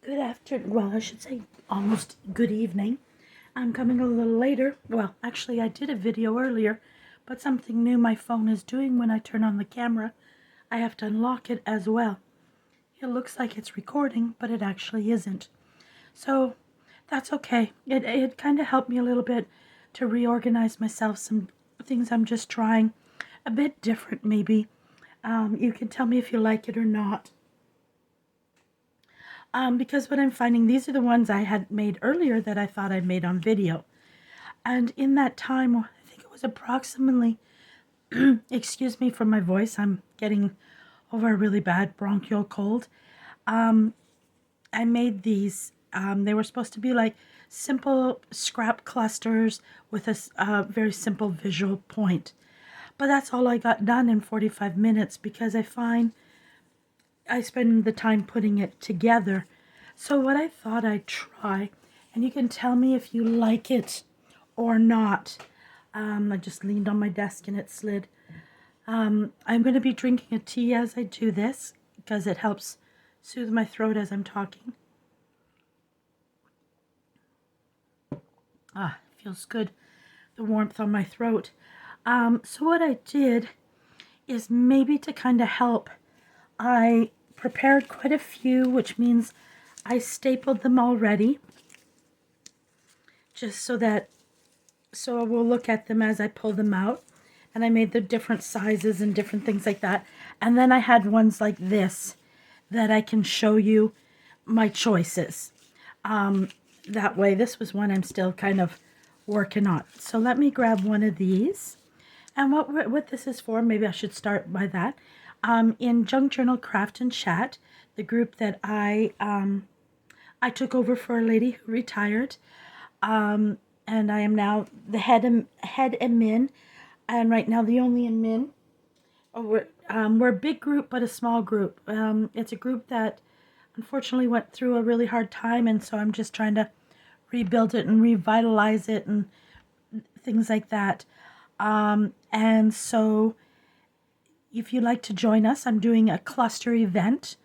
Good afternoon. Well, I should say almost good evening. I'm coming a little later. Well, actually, I did a video earlier, but something new my phone is doing when I turn on the camera. I have to unlock it as well. It looks like it's recording, but it actually isn't. So that's okay. It kind of helped me a little bit to reorganize myself. Some things I'm just trying a bit different, maybe. You can tell me if you like it or not. Because what I'm finding, these are the ones I had made earlier that I thought I'd made on video. And in that time, I think it was approximately, excuse me for my voice, I'm getting over a really bad bronchial cold. I made these. They were supposed to be like simple scrap clusters with a very simple visual point. But that's all I got done in 45 minutes because I find I spend the time putting it together. So what I thought I'd try, and you can tell me if you like it or not. I just leaned on my desk and it slid. I'm going to be drinking a tea as I do this because it helps soothe my throat as I'm talking. Feels good, the warmth on my throat. So what I did is maybe to kind of help, I prepared quite a few, which means I stapled them already, just so I will look at them as I pull them out. And I made the different sizes and different things like that. And then I had ones like this that I can show you my choices. That way, this was one I'm still kind of working on. So let me grab one of these. And what this is for, maybe I should start by that. In Junk Journal Craft and Chat, the group that I took over for a lady who retired, and I am now the head admin, and right now the only admin. We're a big group, but a small group. It's a group that unfortunately went through a really hard time, and so I'm just trying to rebuild it and revitalize it and things like that. And so if you'd like to join us, I'm doing a cluster event,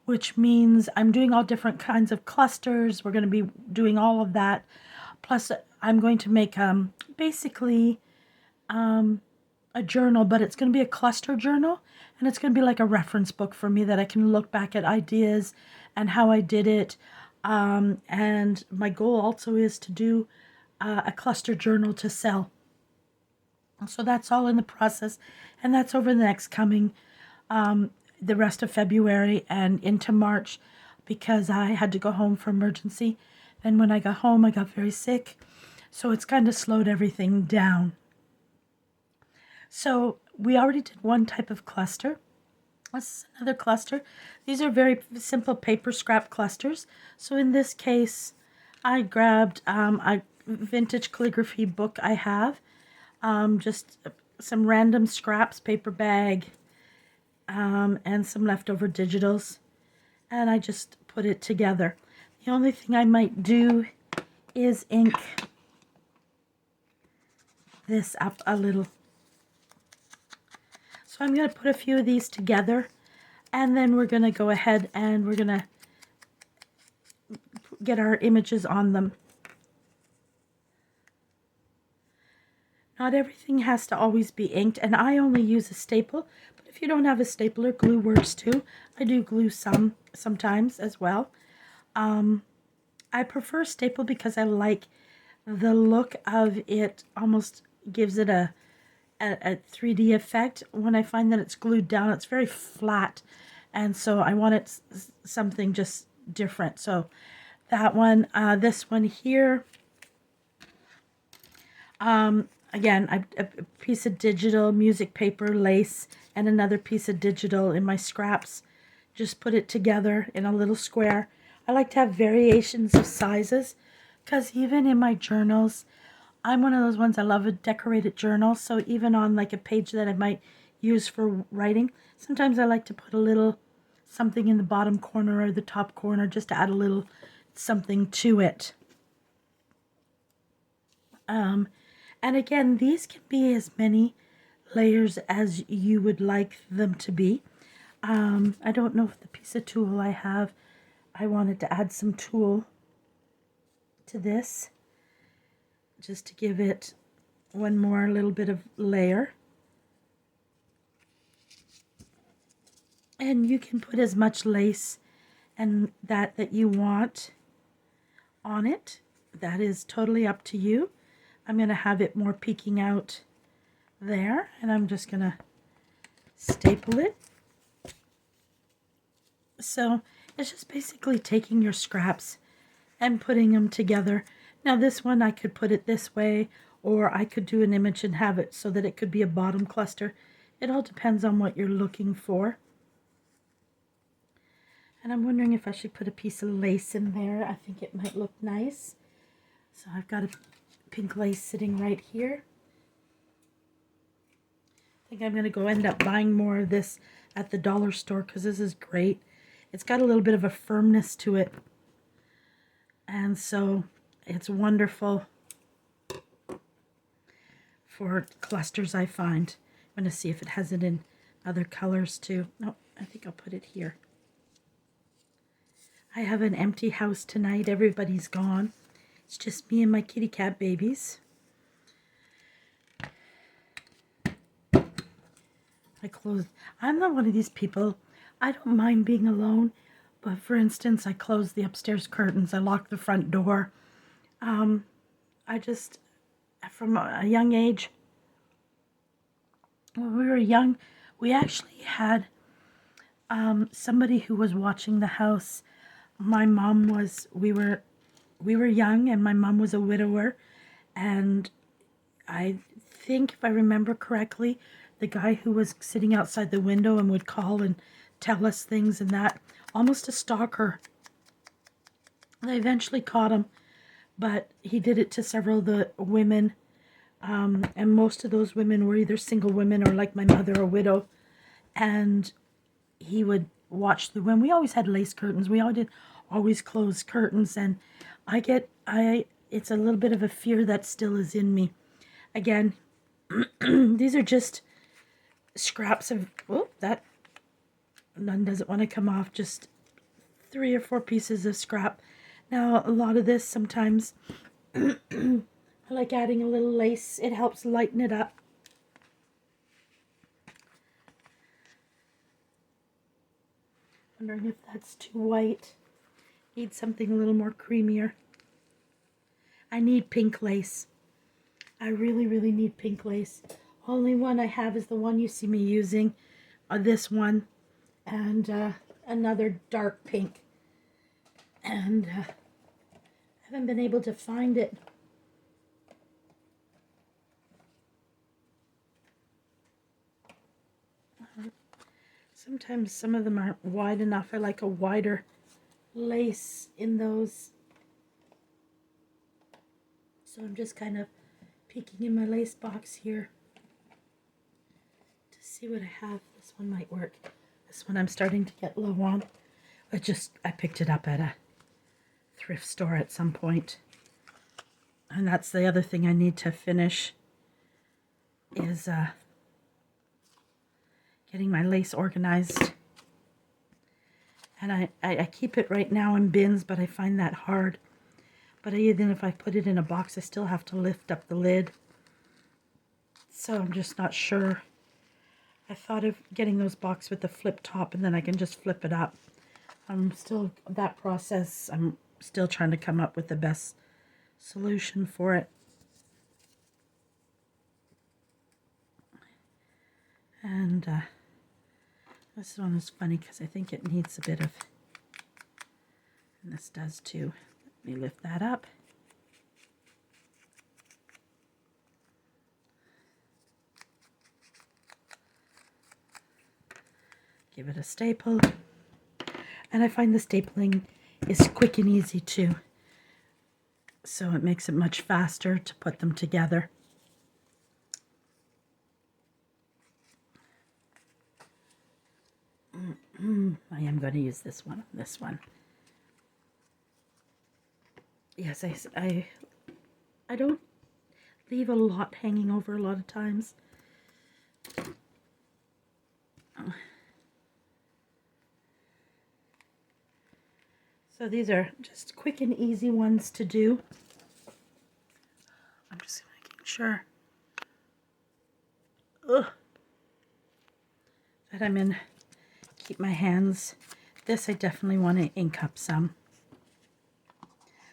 which means I'm doing all different kinds of clusters. We're going to be doing all of that. Plus, I'm going to make basically a journal, but it's going to be a cluster journal, and it's going to be like a reference book for me that I can look back at ideas and how I did it. And my goal also is to do a cluster journal to sell. So that's all in the process, and that's over the next coming, the rest of February and into March, because I had to go home for emergency. And when I got home, I got very sick, so it's kind of slowed everything down. So we already did one type of cluster. This is another cluster. These are very simple paper scrap clusters. So in this case, I grabbed a vintage calligraphy book I have, just some random scraps, paper bag, and some leftover digitals, and I just put it together. The only thing I might do is ink this up a little. So I'm going to put a few of these together, and then we're going to go ahead and we're going to get our images on them. Not everything has to always be inked, and I only use a staple, but if you don't have a stapler, glue works too. I do glue sometimes as well. I prefer staple because I like the look of it, almost gives it a 3D effect. When I find that it's glued down, it's very flat, and so I want it something just different. So that one, this one here, again, a piece of digital music paper, lace, and another piece of digital in my scraps. Just put it together in a little square. I like to have variations of sizes, because even in my journals, I'm one of those ones, I love a decorated journal. So even on like a page that I might use for writing, sometimes I like to put a little something in the bottom corner or the top corner just to add a little something to it. And again, these can be as many layers as you would like them to be. I don't know if the piece of tool I have I wanted to add some tulle to this, just to give it one more little bit of layer. And you can put as much lace and that you want on it. That is totally up to you. I'm going to have it more peeking out there, and I'm just going to staple it. So it's just basically taking your scraps and putting them together. Now this one, I could put it this way, or I could do an image and have it so that it could be a bottom cluster. It all depends on what you're looking for. And I'm wondering if I should put a piece of lace in there. I think it might look nice. So I've got a pink lace sitting right here. I think I'm going to go end up buying more of this at the dollar store because this is great. It's got a little bit of a firmness to it. And so it's wonderful for clusters, I find. I'm going to see if it has it in other colors too. No, I think I'll put it here. I have an empty house tonight. Everybody's gone. It's just me and my kitty cat babies. I'm not one of these people. I don't mind being alone. But for instance, I close the upstairs curtains. I lock the front door. I just, from a young age, when we were young, we actually had somebody who was watching the house. My mom was, we were young, and my mom was a widower, and I think, if I remember correctly, the guy who was sitting outside the window and would call and tell us things and that, almost a stalker. They eventually caught him, but he did it to several of the women, and most of those women were either single women or, like my mother, a widow, and he would watch the women. We always had lace curtains. We always closed curtains, and it's a little bit of a fear that still is in me. Again, these are just scraps of, that none doesn't want to come off, just 3 or 4 pieces of scrap. Now, a lot of this, sometimes I like adding a little lace. It helps lighten it up. Wondering if that's too white. Need something a little more creamier. I need pink lace. I really, really need pink lace. Only one I have is the one you see me using. This one. And another dark pink. And I haven't been able to find it. Sometimes some of them aren't wide enough. I like a wider lace in those. So I'm just kind of peeking in my lace box here to see what I have. This one might work. This one I'm starting to get low on. I picked it up at a thrift store at some point. And that's the other thing I need to finish is getting my lace organized. And I keep it right now in bins, but I find that hard. But even if I put it in a box, I still have to lift up the lid. So I'm just not sure. I thought of getting those boxes with the flip top, and then I can just flip it up. I'm still trying to come up with the best solution for it. And this one is funny because I think it needs a bit of, and this does too. Let me lift that up. Give it a staple. And I find the stapling is quick and easy too. So it makes it much faster to put them together. I am going to use this one. Yes, I don't leave a lot hanging over a lot of times. So these are just quick and easy ones to do. I'm just making sure that I'm in, keep my hands. This I definitely want to ink up some.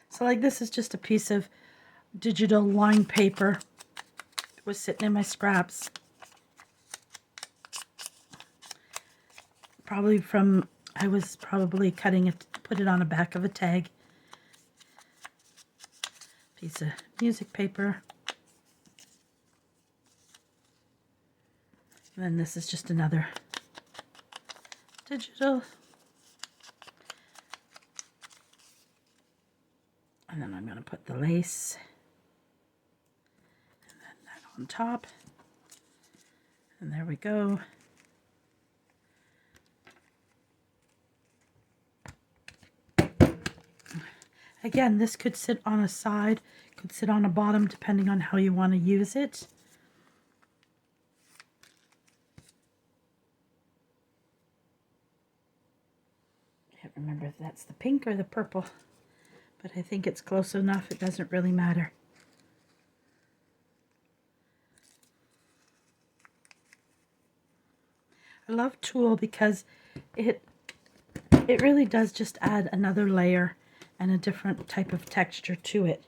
So like this is just a piece of digital line paper. It was sitting in my scraps. Probably from, I was probably cutting it, put it on the back of a tag. Piece of music paper. And then this is just another digital. And then I'm going to put the lace. And then that on top. And there we go. Again, this could sit on a side, could sit on a bottom, depending on how you want to use it. I can't remember if that's the pink or the purple, but I think it's close enough, it doesn't really matter. I love tulle because it really does just add another layer and a different type of texture to it.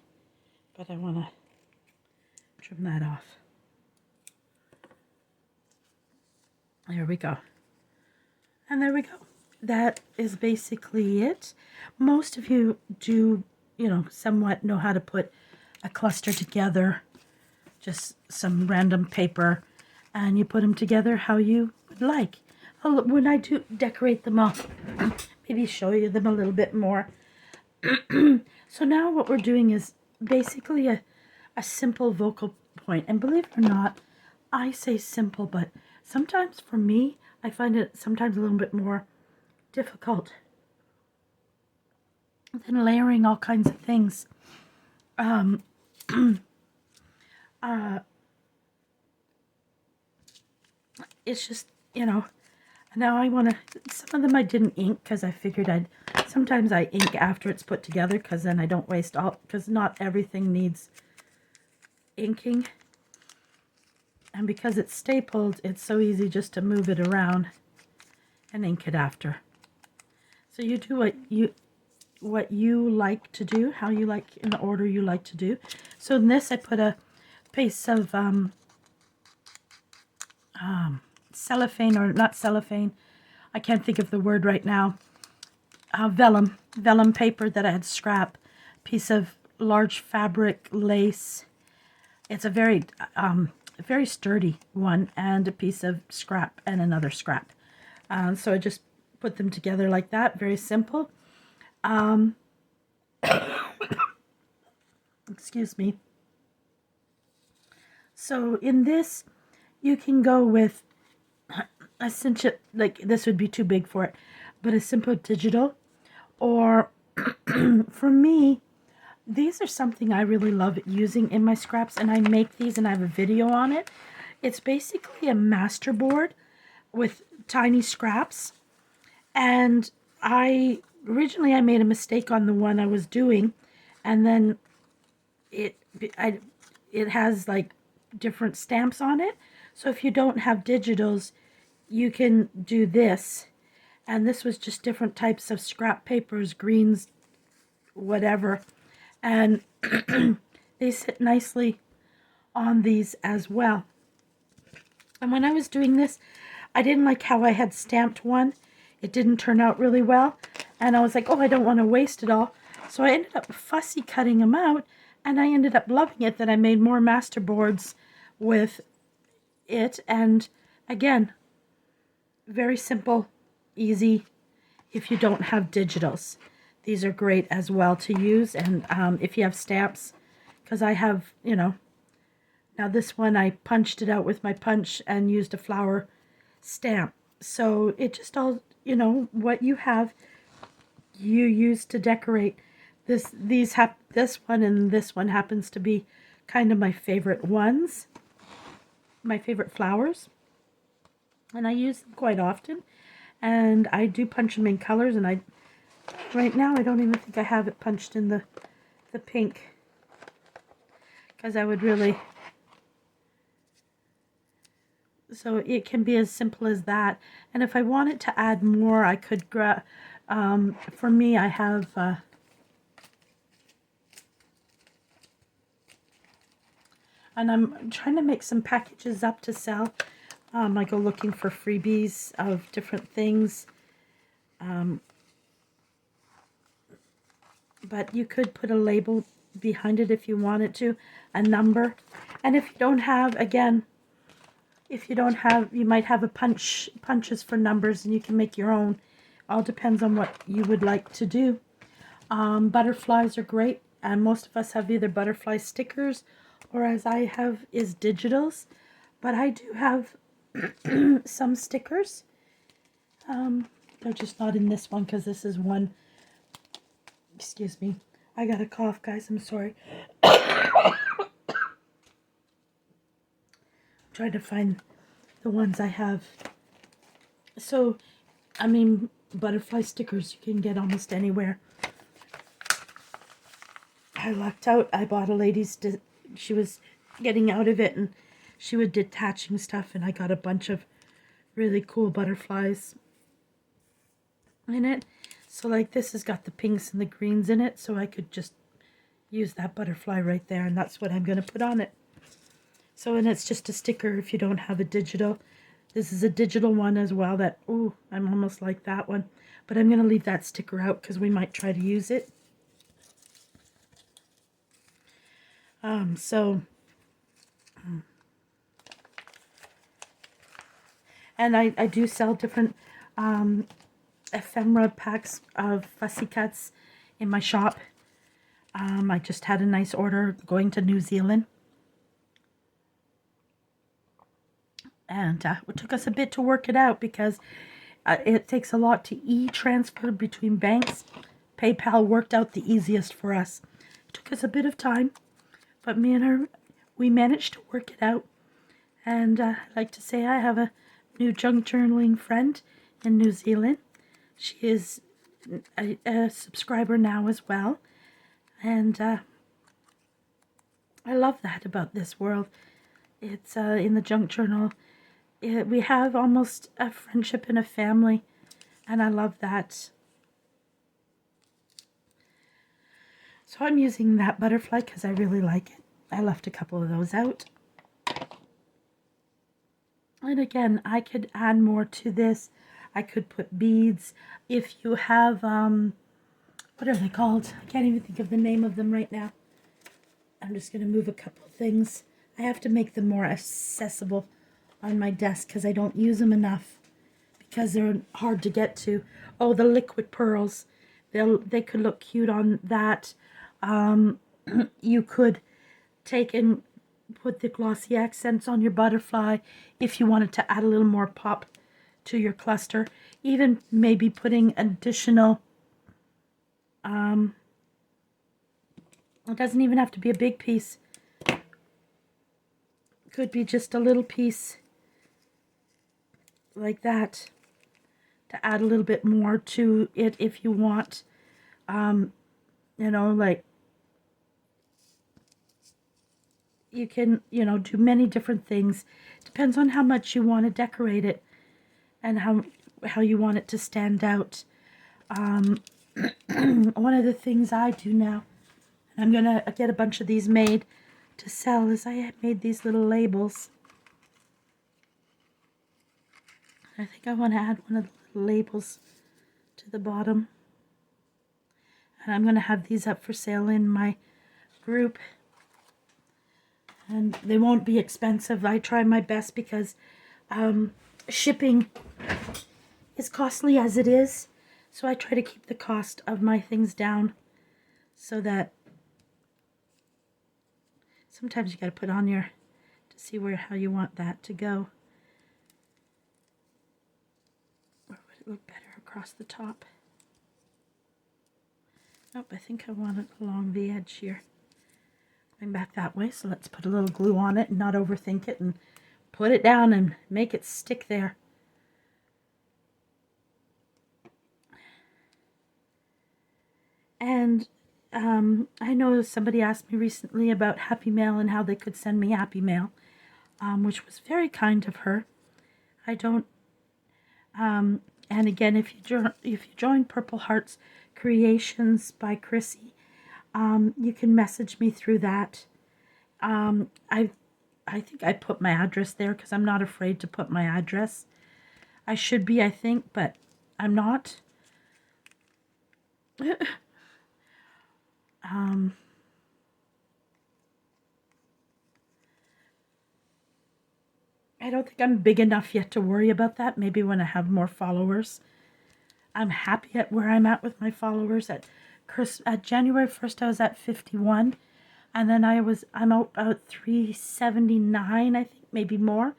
But I want to trim that off. There we go. And there we go. That is basically it. Most of you do, you know, somewhat know how to put a cluster together. Just some random paper. And you put them together how you would like. When I do decorate them up, maybe show you them a little bit more. So now what we're doing is basically a simple vocal point. And believe it or not, I say simple, but sometimes for me, I find it sometimes a little bit more difficult than layering all kinds of things. It's just, you know, now I want to, some of them I didn't ink because I figured sometimes I ink after it's put together because then I don't waste all, because not everything needs inking. And because it's stapled, it's so easy just to move it around and ink it after. So you do what you like to do, how you like, in the order you like to do. So in this I put a piece of cellophane, or not cellophane, I can't think of the word right now, vellum paper that I had scrap, piece of large fabric lace. It's a very sturdy one, and a piece of scrap and another scrap. So I just put them together like that, very simple. Excuse me. So in this, you can go with a simple, like this would be too big for it, but a simple digital, or for me, these are something I really love using in my scraps, and I make these and I have a video on it. It's basically a masterboard with tiny scraps, and originally I made a mistake on the one I was doing, and then it has like different stamps on it. So if you don't have digitals, you can do this. And this was just different types of scrap papers, greens, whatever. And they sit nicely on these as well. And when I was doing this, I didn't like how I had stamped one. It didn't turn out really well. And I was like, oh, I don't want to waste it all. So I ended up fussy cutting them out. And I ended up loving it that I made more masterboards with it. And again, very simple, easy if you don't have digitals. These are great as well to use. And if you have stamps, because I have, you know, now this one I punched it out with my punch and used a flower stamp. So it just all, you know, what you have, you use to decorate. This one and this one happens to be kind of my favorite ones, my favorite flowers, and I use them quite often. And I do punch them in colors, and Right now, I don't even think I have it punched in the pink, because I would really, so it can be as simple as that. And if I wanted to add more, I could grab, for me, I have, and I'm trying to make some packages up to sell. I go looking for freebies of different things. But you could put a label behind it if you wanted to, a number. And if you don't have, again, if you don't have, you might have a punches for numbers, and you can make your own. All depends on what you would like to do. Butterflies are great, and most of us have either butterfly stickers, or as I have is digitals. But I do have some stickers. They're just not in this one because this is one. Excuse me. I got a cough, guys. I'm sorry. I'm trying to find the ones I have. So, I mean, butterfly stickers you can get almost anywhere. I lucked out. I bought a lady's, she was getting out of it, and she was detaching stuff, and I got a bunch of really cool butterflies in it. So like this has got the pinks and the greens in it, so I could just use that butterfly right there, and that's what I'm going to put on it. So, and it's just a sticker if you don't have a digital. This is a digital one as well that, ooh, I'm almost like that one. But I'm going to leave that sticker out because we might try to use it. And I do sell different ephemera packs of fussy cuts in my shop. I just had a nice order going to New Zealand. And it took us a bit to work it out because it takes a lot to e-transfer between banks. PayPal worked out the easiest for us. It took us a bit of time, but me and her, we managed to work it out. And I'd like to say I have a new junk journaling friend in New Zealand. She is a subscriber now as well. And I love that about this world. It's in the junk journal. We have almost a friendship and a family, and I love that. So I'm using that butterfly because I really like it. I left a couple of those out. And again, I could add more to this. I could put beads. If you have, what are they called? I can't even think of the name of them right now. I'm just going to move a couple things. I have to make them more accessible on my desk because I don't use them enough because they're hard to get to. Oh, the liquid pearls. They could look cute on that. You could take and put the glossy accents on your butterfly if you wanted to add a little more pop to your cluster. Even maybe putting additional, it doesn't even have to be a big piece. Could be just a little piece like that to add a little bit more to it if you want. You know, like you can, you know, do many different things. Depends on how much you want to decorate it and how you want it to stand out. One of the things I do now, and I'm gonna get a bunch of these made to sell, is I made these little labels. I think I want to add one of the little labels to the bottom. And I'm going to have these up for sale in my group. And they won't be expensive. I try my best because shipping is costly as it is. So I try to keep the cost of my things down so that sometimes you got to put on your, to see how you want that to go. Or would it look better across the top? Nope, I think I want it along the edge here. Going back that way, so let's put a little glue on it and not overthink it and put it down and make it stick there. And I know somebody asked me recently about Happy Mail and how they could send me Happy Mail, which was very kind of her. I don't. And again, if you join Purple Hearts Creations by Chrissy, you can message me through that. I think I put my address there because I'm not afraid to put my address. I should be, I think, but I'm not. I don't think I'm big enough yet to worry about that. Maybe when I have more followers. I'm happy at where I'm at with my followers. At January 1st, I was at 51. And then I'm about 379, I think, maybe more.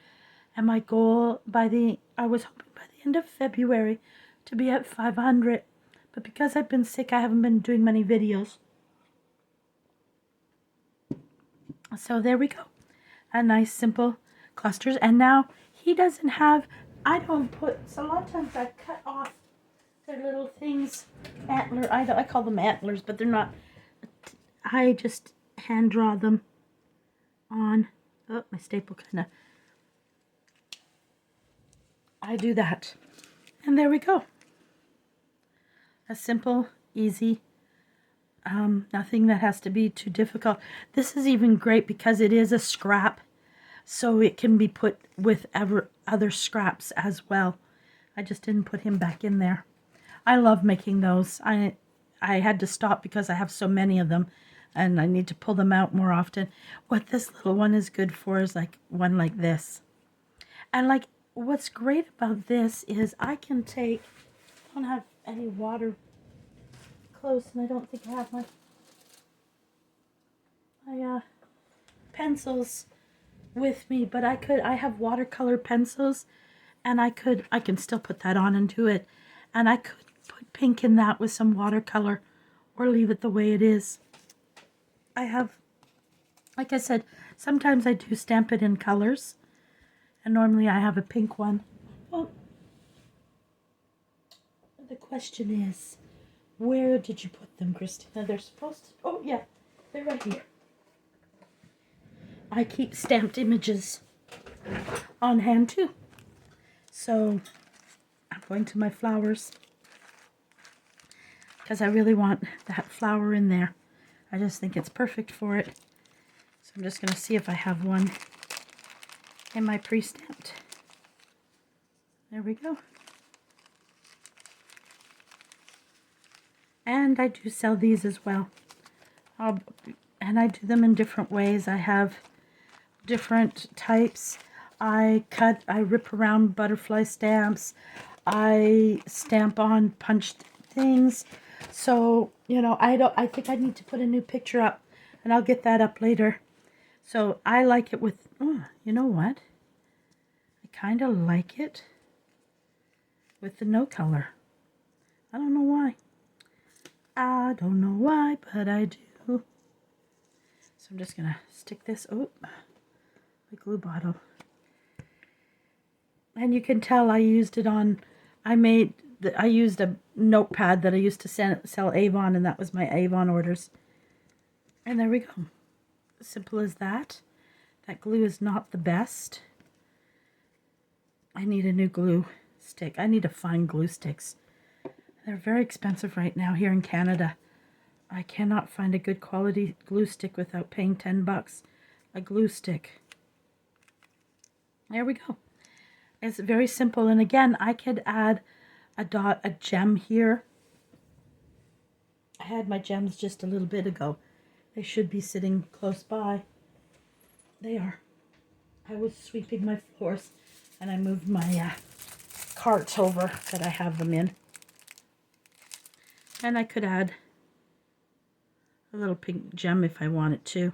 And my goal I was hoping by the end of February to be at 500. But because I've been sick, I haven't been doing many videos. So there we go. A nice simple clusters. And now he doesn't have, so a lot of times I cut off their little things, I call them antlers, but they're not. I just hand draw them on. Oh, my staple kind of. I do that. And there we go. A simple, easy, nothing that has to be too difficult. This is even great because it is a scrap, so it can be put with other scraps as well. I just didn't put him back in there. I love making those. I had to stop because I have so many of them and I need to pull them out more often. What this little one is good for is like one like this. And like what's great about this is I can take, I don't have any water close and I don't think I have my pencils with me, but I have watercolor pencils and I can still put that on and do it. And I could put pink in that with some watercolor or leave it the way it is. I have, like I said, sometimes I do stamp it in colors. And normally I have a pink one. Well, the question is, where did you put them, Christina? They're supposed to, oh yeah, they're right here. I keep stamped images on hand too. So I'm going to my flowers because I really want that flower in there. I just think it's perfect for it. So I'm just going to see if I have one in my pre-stamped. There we go. And I do sell these as well. And I do them in different ways. I have different types. I rip around butterfly stamps. I stamp on punched things. So, you know, I think I need to put a new picture up and I'll get that up later. So I like it with, oh, you know what? I kind of like it with the no color. I don't know why. I don't know why, but I do. So I'm just going to stick this, oh, the glue bottle. And you can tell I used it on, I used a notepad that I used to sell Avon, and that was my Avon orders. And there we go. Simple as that. That glue is not the best. I need a new glue stick. I need to find glue sticks. They're very expensive right now here in Canada. I cannot find a good quality glue stick without paying 10 bucks. A glue stick. There we go. It's very simple. And again, I could add a gem here. I had my gems just a little bit ago. They should be sitting close by. They are. I was sweeping my floors and I moved my carts over that I have them in. And I could add a little pink gem if I wanted to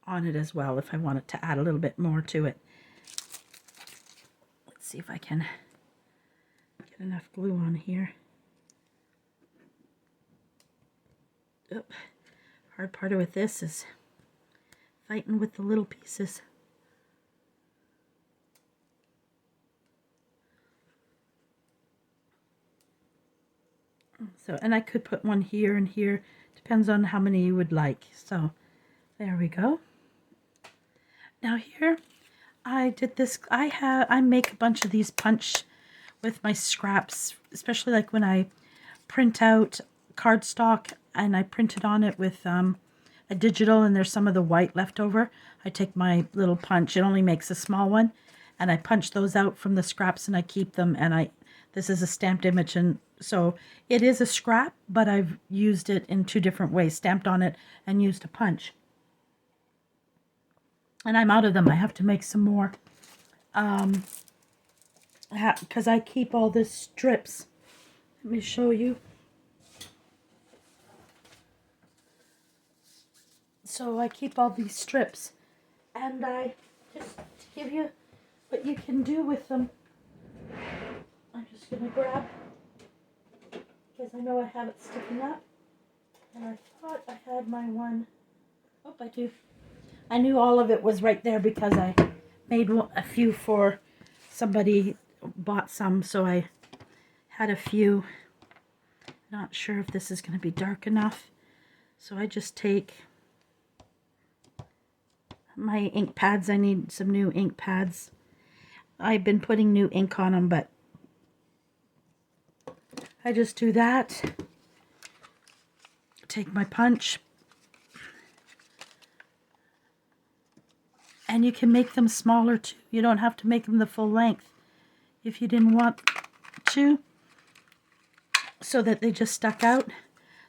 on it as well, if I wanted to add a little bit more to it. Let's see if I can get enough glue on here. Oh, hard part with this is fighting with the little pieces. So, and I could put one here and here. Depends on how many you would like. So, there we go. Now here, I did this. I make a bunch of these punch with my scraps, especially like when I print out cardstock and I printed on it with a digital and there's some of the white left over. I take my little punch, it only makes a small one, and I punch those out from the scraps and I keep them, and this is a stamped image, and so it is a scrap, but I've used it in two different ways, stamped on it and used a punch. And I'm out of them. I have to make some more because I keep all the strips. Let me show you. So I keep all these strips, and I just to give you what you can do with them. I'm just gonna grab, because I know I have it sticking up, and I thought I had my one. Oh, I do. I knew all of it was right there because I made a few for somebody, bought some, so I had a few. Not sure if this is going to be dark enough, so I just take my ink pads. I need some new ink pads. I've been putting new ink on them, but I just do that. Take my punch. And you can make them smaller too. You don't have to make them the full length if you didn't want to, so that they just stuck out.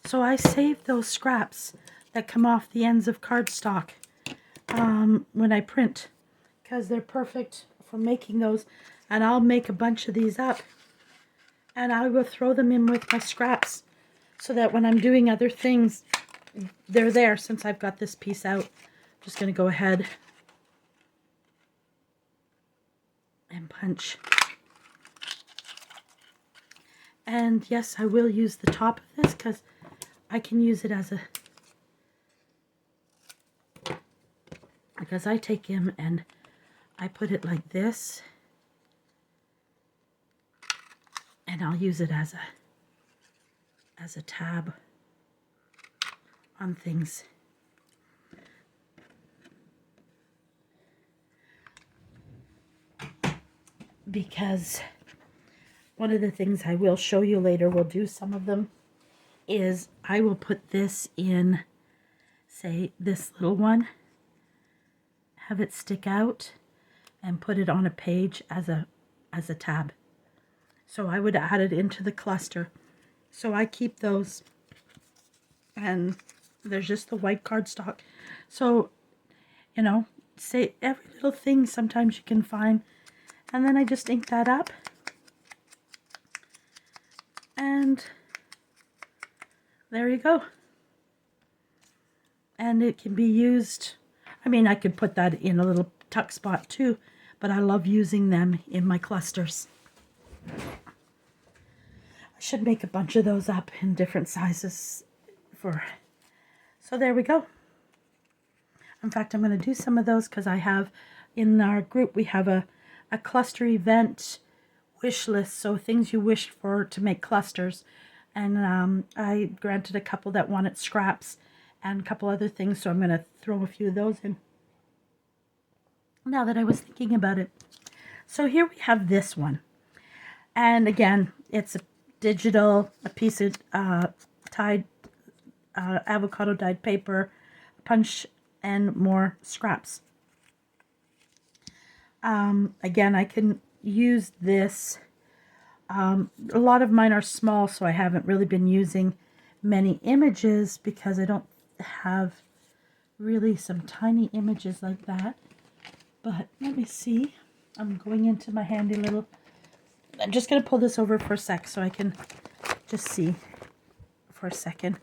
So I save those scraps that come off the ends of cardstock when I print, because they're perfect for making those. And I'll make a bunch of these up and I will throw them in with my scraps so that when I'm doing other things, they're there. Since I've got this piece out, I'm just going to go ahead and punch. And yes, I will use the top of this because I can use it as a, because I take him and I put it like this, and I'll use it as a tab on things. Because one of the things I will show you later, we'll do some of them, is I will put this in, say, this little one, have it stick out, and put it on a page as a tab. So I would add it into the cluster. So I keep those, and there's just the white cardstock. So, you know, say every little thing sometimes you can find, and then I just ink that up. And there you go. And it can be used, I mean, I could put that in a little tuck spot too, but I love using them in my clusters. I should make a bunch of those up in different sizes so there we go. In fact, I'm going to do some of those because I have, in our group, we have a cluster wish list, so things you wish for to make clusters. And I granted a couple that wanted scraps and a couple other things, so I'm going to throw a few of those in now that I was thinking about it. So here we have this one, and again, it's a digital, a piece of avocado dyed paper, punch, and more scraps. Again, I can use this. A lot of mine are small, so I haven't really been using many images because I don't have really some tiny images like that. But let me see. I'm going into my handy little... I'm just going to pull this over for a sec so I can just see for a second.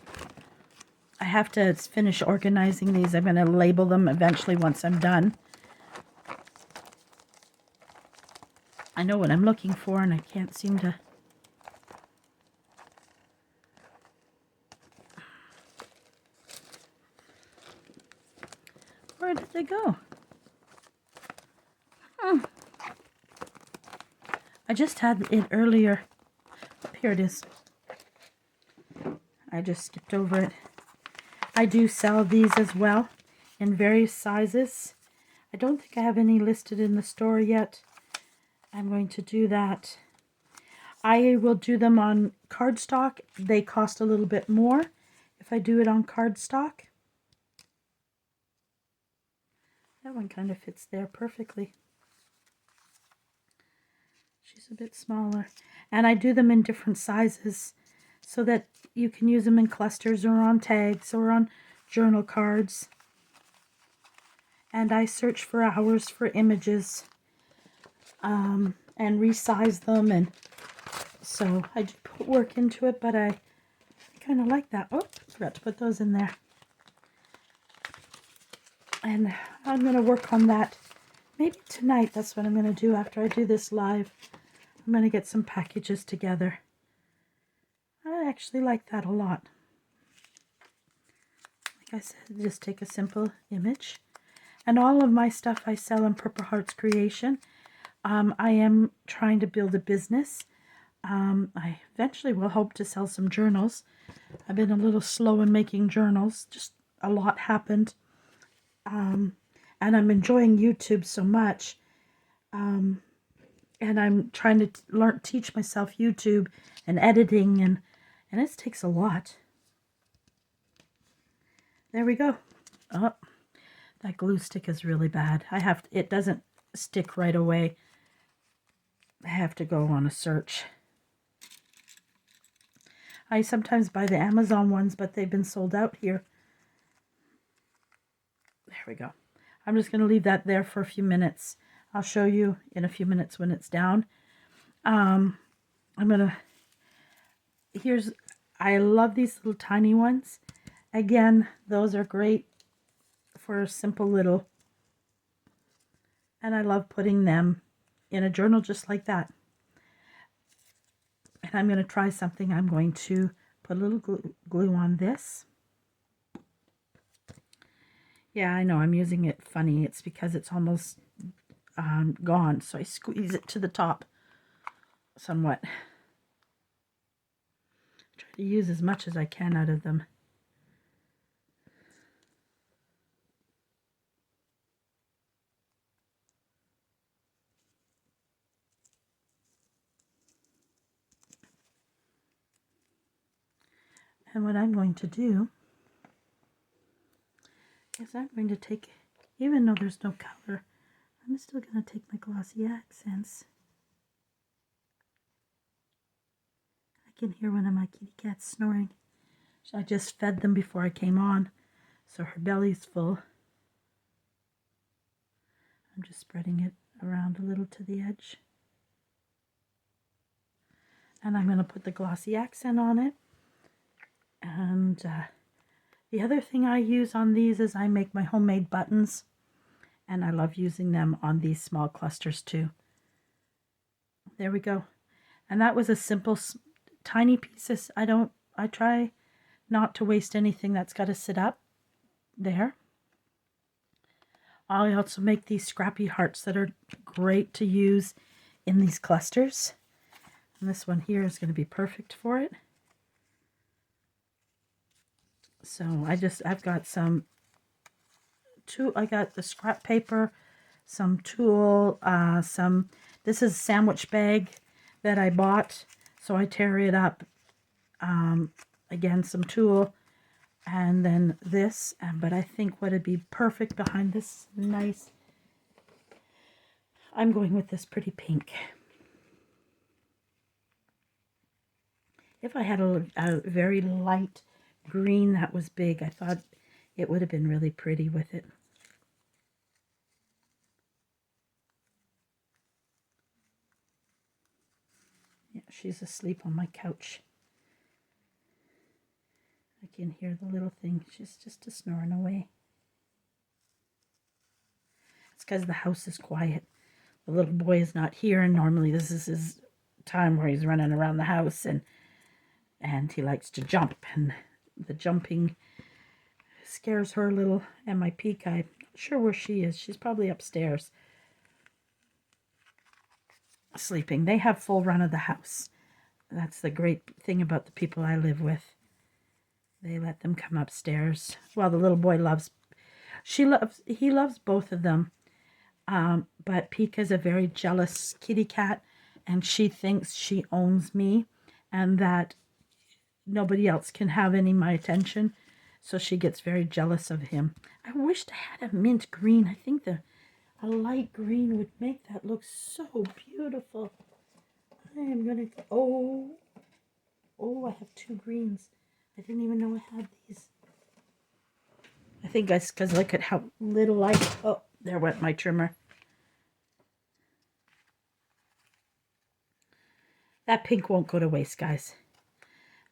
I have to finish organizing these. I'm going to label them eventually once I'm done. I know what I'm looking for and I can't seem to... Where did they go? I just had it earlier. Oh, here it is. I just skipped over it. I do sell these as well in various sizes. I don't think I have any listed in the store yet. I'm going to do that. I will do them on cardstock. They cost a little bit more if I do it on cardstock. That one kind of fits there perfectly. She's a bit smaller. And I do them in different sizes so that you can use them in clusters or on tags or on journal cards. And I search for hours for images and resize them. And so I do put work into it, but I kind of like that. Oh, forgot to put those in there. And I'm going to work on that maybe tonight. That's what I'm going to do after I do this live. I'm going to get some packages together. I actually like that a lot. Like I said, just take a simple image. And all of my stuff I sell on Purple Hearts Creation. I am trying to build a business. I eventually will hope to sell some journals. I've been a little slow in making journals. Just a lot happened. And I'm enjoying YouTube so much. And I'm trying to teach myself YouTube and editing, and it takes a lot. There we go. Oh, that glue stick is really bad. It doesn't stick right away. I have to go on a search. I sometimes buy the Amazon ones, but they've been sold out here. There we go. I'm just going to leave that there for a few minutes. I'll show you in a few minutes when it's down. I love these little tiny ones. Again, those are great for a simple little, and I love putting them in a journal just like that. And I'm going to try something. I'm going to put a little glue on this. Yeah, I know I'm using it funny. It's because it's almost gone, so I squeeze it to the top somewhat. Try to use as much as I can out of them. And what I'm going to do is I'm going to take, even though there's no color, I'm still going to take my glossy accents. I can hear one of my kitty cats snoring. I just fed them before I came on, so her belly's full. I'm just spreading it around a little to the edge. And I'm going to put the glossy accent on it. And the other thing I use on these is I make my homemade buttons. And I love using them on these small clusters too. There we go. And that was a simple, tiny pieces. I try not to waste anything that's got to sit up there. I also make these scrappy hearts that are great to use in these clusters. And this one here is going to be perfect for it. So I've got I got the scrap paper, some tulle, this is a sandwich bag that I bought. So I tear it up, again, some tulle, and then this, but I think what would be perfect behind this nice, I'm going with this pretty pink. If I had a very light green that was big, I thought it would have been really pretty with it. Yeah, she's asleep on my couch. I can hear the little thing. She's just snoring away. It's because the house is quiet. The little boy is not here, and normally this is his time where he's running around the house, and he likes to jump, and the jumping scares her a little. And my peak, I'm not sure where she is. She's probably upstairs sleeping. They have full run of the house. That's the great thing about the people I live with. They let them come upstairs. Well, the little boy he loves both of them. But Pika's a very jealous kitty cat, and she thinks she owns me and that nobody else can have any of my attention. So she gets very jealous of him. I wished I had a mint green. I think a light green would make that look so beautiful. I am going to... Oh, I have 2 greens. I didn't even know I had these. I think that's because look at how little I... Oh, there went my trimmer. That pink won't go to waste, guys.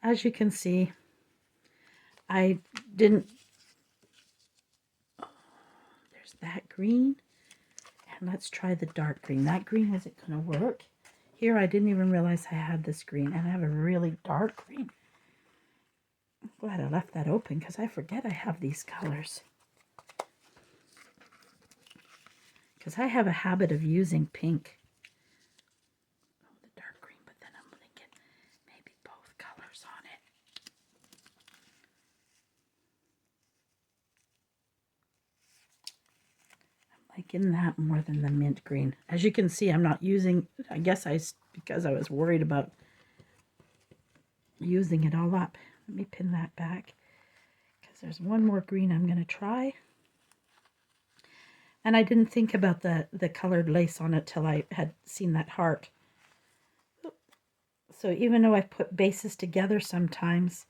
As you can see, I didn't... Oh, there's that green. And let's try the dark green. That green isn't going to work. Here, I didn't even realize I had this green. And I have a really dark green. I'm glad I left that open because I forget I have these colors. Because I have a habit of using pink. Oh, the dark green, but then I'm thinking maybe both colors on it. I'm liking that more than the mint green. As you can see, I'm not using, because I was worried about using it all up. Let me pin that back because there's one more green I'm going to try. And I didn't think about the colored lace on it till I had seen that heart. So even though I've put bases together sometimes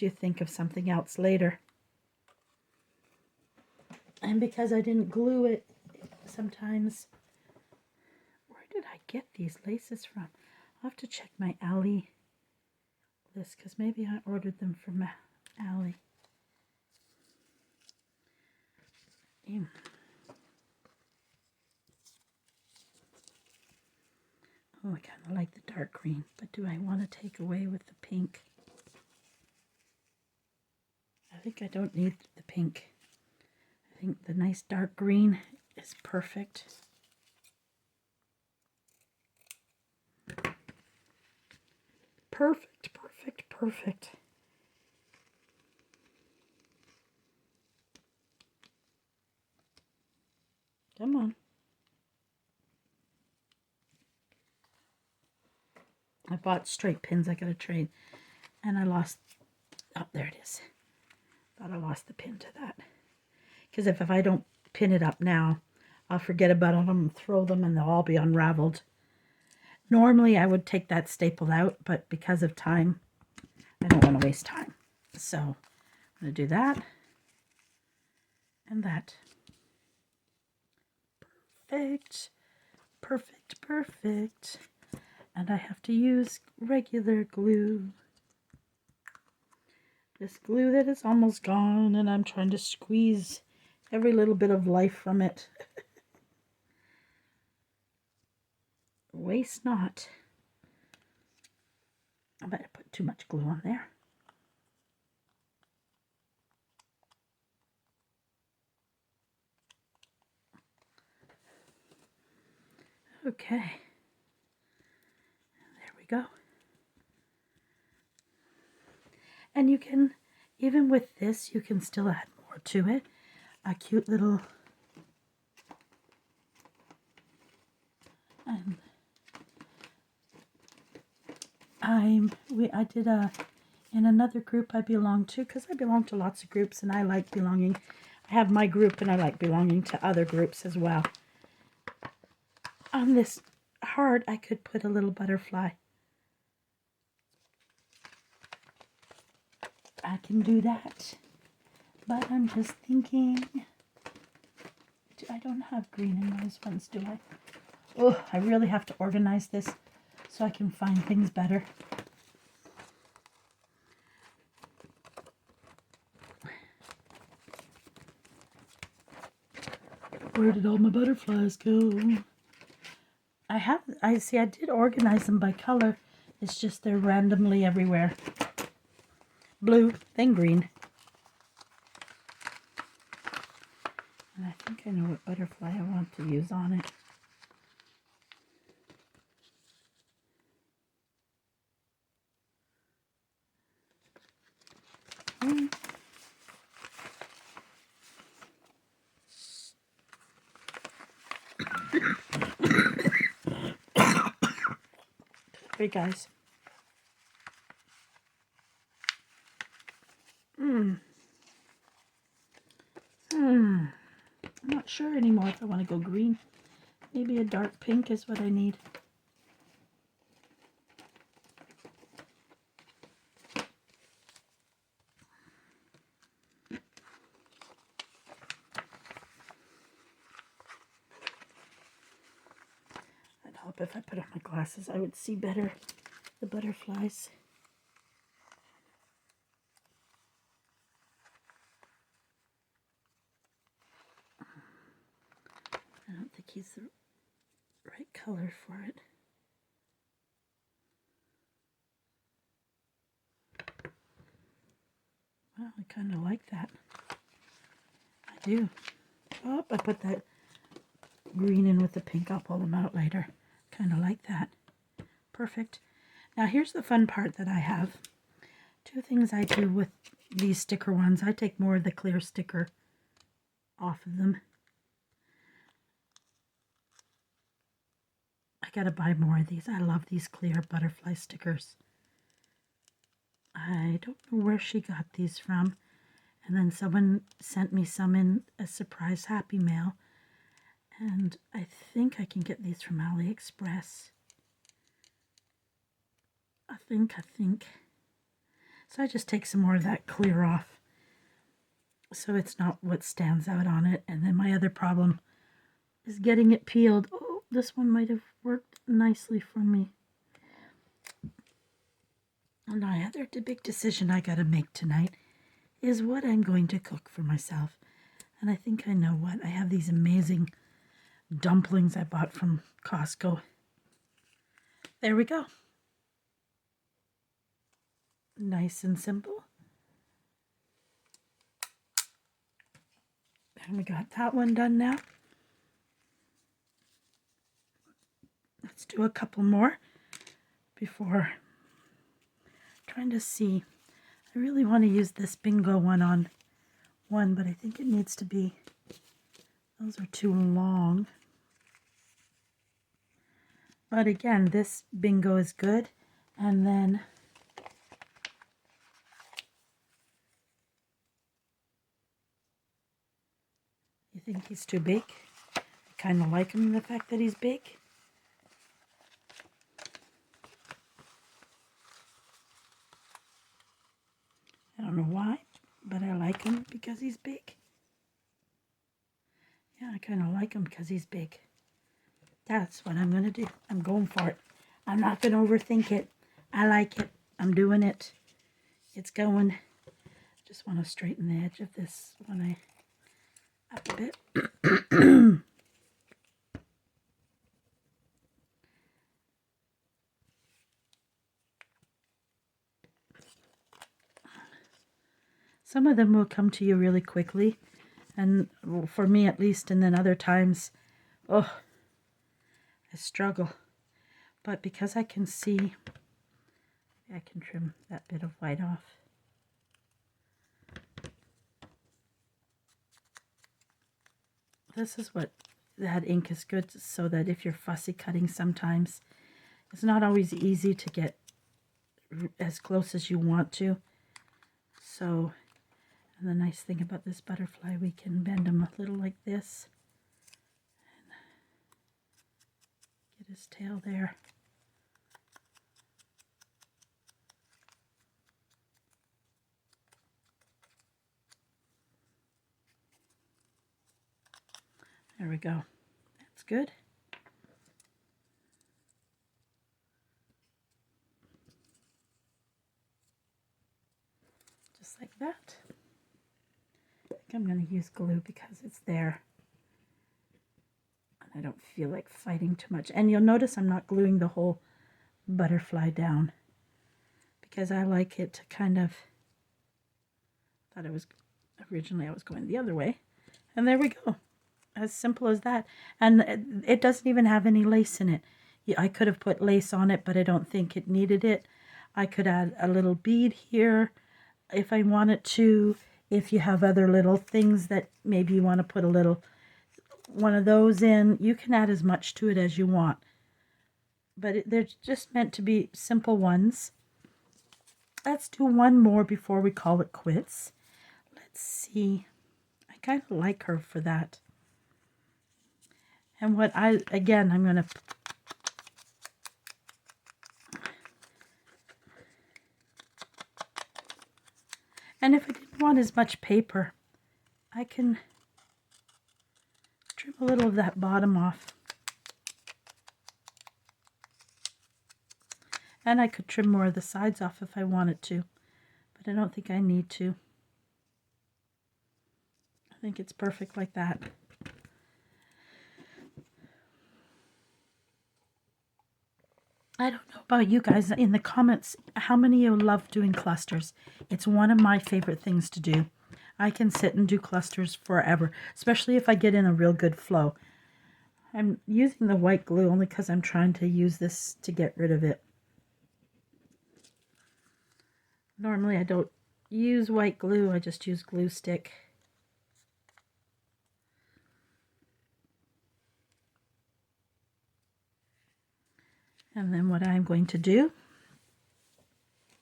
you think of something else later. And because I didn't glue it, sometimes... Where did I get these laces from? I'll have to check my Ally list because maybe I ordered them from Ally. Oh, I kind of like the dark green, but do I want to take away with the pink? I think I don't need the pink. I think the nice dark green is perfect. Perfect, perfect, perfect. Come on. I bought straight pins. I got a trade. And I lost... Oh, there it is. Thought I lost the pin to that. Because if I don't pin it up now, I'll forget about them and throw them and they'll all be unraveled. Normally, I would take that staple out, but because of time, I don't want to waste time. So, I'm going to do that and that. Perfect. Perfect, perfect. And I have to use regular glue. This glue that is almost gone, and I'm trying to squeeze every little bit of life from it. Waste not. I might have put too much glue on there. Okay. There we go. And you can, even with this, you can still add more to it. A cute little... I did in another group I belong to, because I belong to lots of groups and I like belonging. I have my group and I like belonging to other groups as well. On this heart, I could put a little butterfly. I can do that. But I'm just thinking, I don't have green in those ones, do I? Oh, I really have to organize this so I can find things better. Where did all my butterflies go? I did organize them by color. It's just they're randomly everywhere. Blue, then green. And I think I know what butterfly I want to use on it. Hey guys. I'm not sure anymore if I want to go green. Maybe a dark pink is what I need. I'd hope if I put on my glasses I would see better the butterflies. I don't think he's the right color for it. Well, I kind of like that. I do. Oh, I put that green in with the pink. I'll pull them out later. Kind of like that. Perfect. Now here's the fun part that I have. Two things I do with these sticker ones. I take more of the clear sticker off of them. I gotta buy more of these. I love these clear butterfly stickers. I don't know where she got these from. And then someone sent me some in a surprise Happy Mail. And I think I can get these from AliExpress. I think. So I just take some more of that clear off, so it's not what stands out on it. And then my other problem is getting it peeled. Oh, this one might have worked nicely for me. And another big decision I gotta make tonight is what I'm going to cook for myself. And I think I know what. I have these amazing dumplings I bought from Costco. There we go. Nice and simple. And we got that one done now. Let's do a couple more before trying to see. I really want to use this bingo one on one, but I think it needs to be, those are too long. But again, this bingo is good. And then you think he's too big? I kind of like him, the fact that he's big. I don't know why, but I like him because he's big. Yeah, I kind of like him because he's big. That's what I'm going to do. I'm going for it. I'm not going to overthink it. I like it. I'm doing it. It's going. Just want to straighten the edge of this one up a bit. Some of them will come to you really quickly, and for me at least, and then other times, oh, I struggle. But because I can see, I can trim that bit of white off. This is what that ink is good, so that if you're fussy cutting sometimes, it's not always easy to get as close as you want to. So, and the nice thing about this butterfly, we can bend him a little like this. And get his tail there. There we go. That's good. Just like that. I think I'm going to use glue because it's there. And I don't feel like fighting too much. And you'll notice I'm not gluing the whole butterfly down, because I like it to kind of, thought it was, originally I was going the other way. And there we go. As simple as that. And it doesn't even have any lace in it. I could have put lace on it, but I don't think it needed it. I could add a little bead here, if I wanted to, if you have other little things that maybe you want to put a little one of those in, you can add as much to it as you want. But they're just meant to be simple ones. Let's do one more before we call it quits. Let's see. I kind of like her for that. And what I'm going to... And if I didn't want as much paper, I can trim a little of that bottom off. And I could trim more of the sides off if I wanted to, but I don't think I need to. I think it's perfect like that. I don't know about you guys in the comments, how many of you love doing clusters? It's one of my favorite things to do. I can sit and do clusters forever, especially if I get in a real good flow. I'm using the white glue only because I'm trying to use this to get rid of it. Normally I don't use white glue, I just use glue stick. And then what I'm going to do,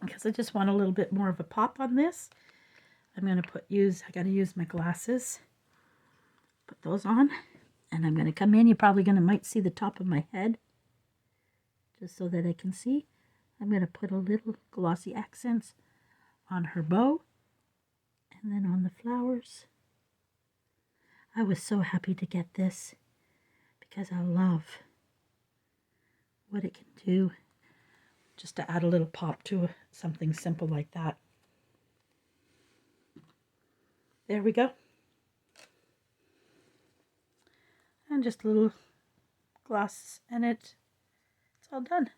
because I just want a little bit more of a pop on this, I'm going to I got to use my glasses. Put those on. And I'm going to come in. You're probably might see the top of my head. Just so that I can see. I'm going to put a little glossy accents on her bow. And then on the flowers. I was so happy to get this. Because I love what it can do. Just to add a little pop to something simple like that. There we go. And just a little gloss and it's all done.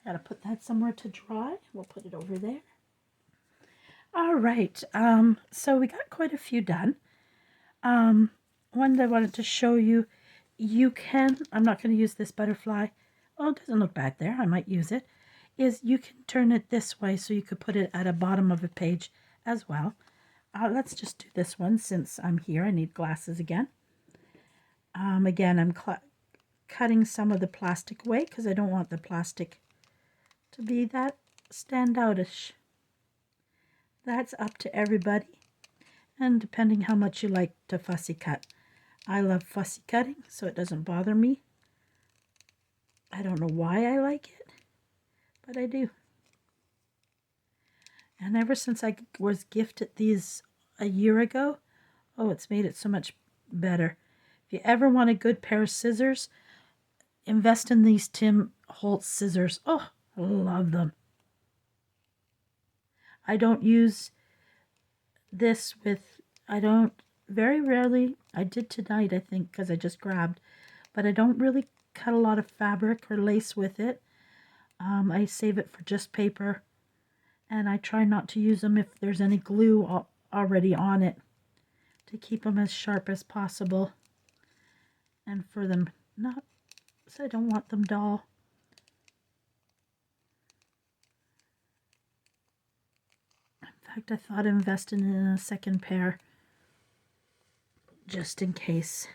I gotta put that somewhere to dry. We'll put it over there. All right, so we got quite a few done. One that I wanted to show you, I'm not going to use this butterfly. Oh, it doesn't look bad there. I might use it. Is you can turn it this way so you could put it at the bottom of a page as well. Let's just do this one since I'm here. I need glasses again. Again, I'm cutting some of the plastic away because I don't want the plastic to be that standoutish. That's up to everybody, and depending how much you like to fussy cut. I love fussy cutting, so it doesn't bother me. I don't know why I like it, but I do. And ever since I was gifted these a year ago, oh, it's made it so much better. If you ever want a good pair of scissors, invest in these Tim Holtz scissors. Oh, I love them. I don't use this very rarely, I did tonight, I think, because I just grabbed, but I don't really cut a lot of fabric or lace with it. I save it for just paper, and I try not to use them if there's any glue already on it, to keep them as sharp as possible, and for them not, so I don't want them dull. In fact, I thought of investing in a second pair, just in case.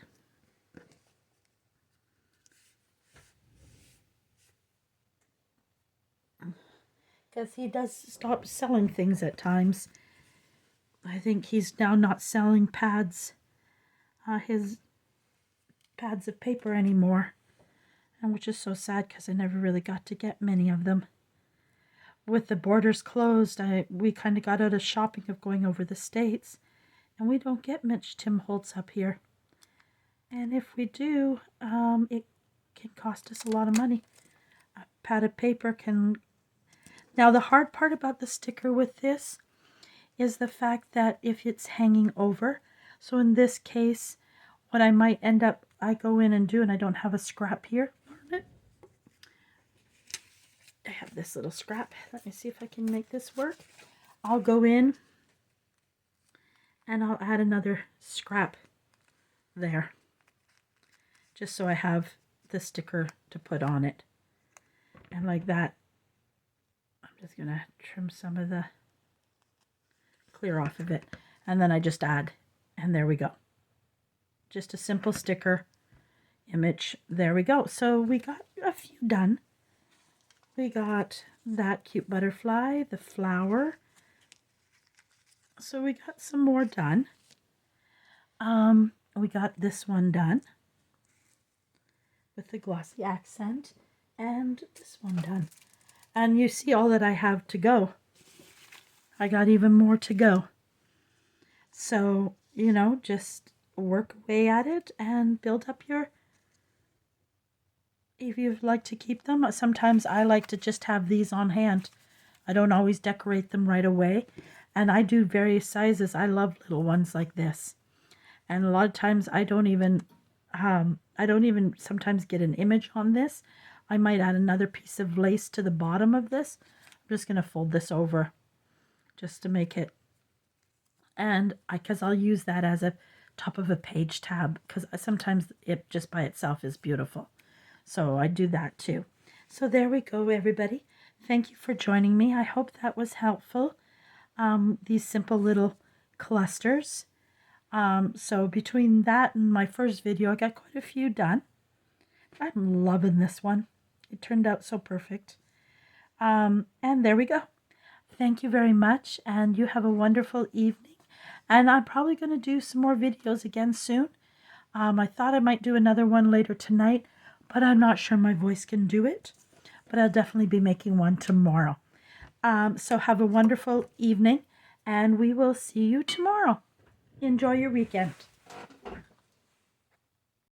Because he does stop selling things at times. I think he's now not selling pads, his pads of paper anymore, and which is so sad because I never really got to get many of them. With the borders closed, we kind of got out of shopping of going over the States, and we don't get much Tim Holtz up here. And if we do, it can cost us a lot of money. A pad of paper can... Now, the hard part about the sticker with this is the fact that if it's hanging over, so in this case, what I might end up, I go in and do, and I don't have a scrap here. I have this little scrap. Let me see if I can make this work. I'll go in and I'll add another scrap there, just so I have the sticker to put on it. And like that, I'm Just going to trim some of the clear off of it. And then I just add, and there we go. Just a simple sticker image. There we go. So we got a few done. We got that cute butterfly, the flower. So we got some more done. We got this one done with the glossy accent, and this one done. And you see all that I have to go. I got even more to go. So, you know, just work away at it and build up your, if you'd like to keep them. Sometimes I like to just have these on hand. I don't always decorate them right away. And I do various sizes. I love little ones like this. And a lot of times I don't even sometimes get an image on this. I might add another piece of lace to the bottom of this. I'm just going to fold this over just to make it, and because I'll use that as a top of a page tab, because sometimes it just by itself is beautiful. So I do that too. So there we go, everybody. Thank you for joining me. I hope that was helpful. These simple little clusters. So between that and my first video, I got quite a few done. I'm loving this one. It turned out so perfect. And there we go. Thank you very much, and you have a wonderful evening. And I'm probably going to do some more videos again soon. I thought I might do another one later tonight, but I'm not sure my voice can do it. But I'll definitely be making one tomorrow. So have a wonderful evening, and we will see you tomorrow. Enjoy your weekend.